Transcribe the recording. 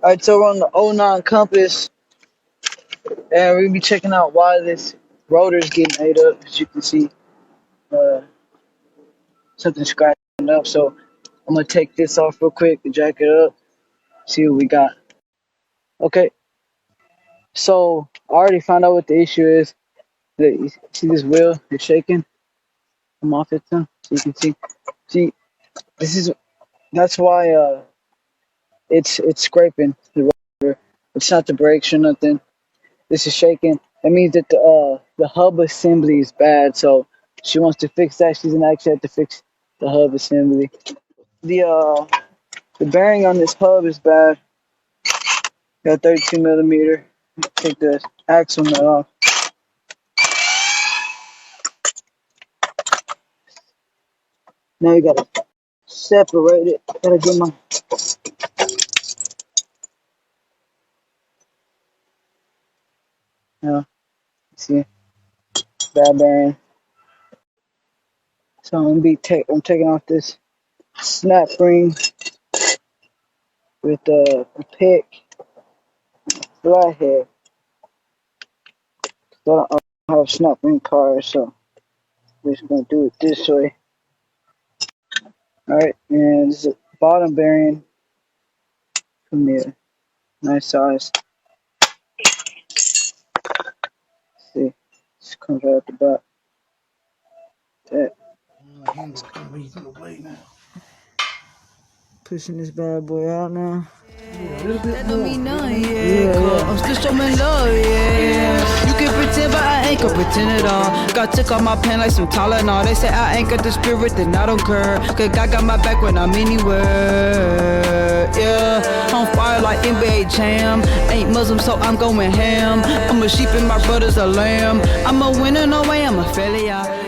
Alright, so we're on the '09 Compass, and we'll be checking out why this rotor's getting ate up. As you can see, uh, something scratching up. So I'm gonna take this off real quick and jack it up. See what we got. Okay, so I already found out what the issue is. You see this wheel? It's shaking. Come off it, son. So you can see. See, this is that's why it's scraping the rotor. It's not the brakes or nothing. This is shaking. That means that the hub assembly is bad. So she wants to fix that. She's gonna actually have to fix the hub assembly. The bearing on this hub is bad. Got 32 millimeter. Take the axle nut off. Now you gotta separate it. Gotta get my see bad bearing. So I'm taking off this snap ring with a pick flathead. So I don't have snap ring cars, so we're just gonna do it this way. Alright, and this is a bottom bearing from the nice size. See, this comes right at the back. That. My hands come reaching the blade now. Pushing this bad boy out now. That don't mean nothing, yeah. I'm still showing love, yeah. You can pretend, but I ain't gonna pretend at all. Got took off my pen like some Tylenol. They say I ain't got the spirit, then I don't care. Cause God got my back when I'm anywhere, yeah. On fire like NBA jam. Ain't Muslim, so I'm going ham. I'm a sheep and my brother's a lamb. I'm a winner, no way, I'm a failure.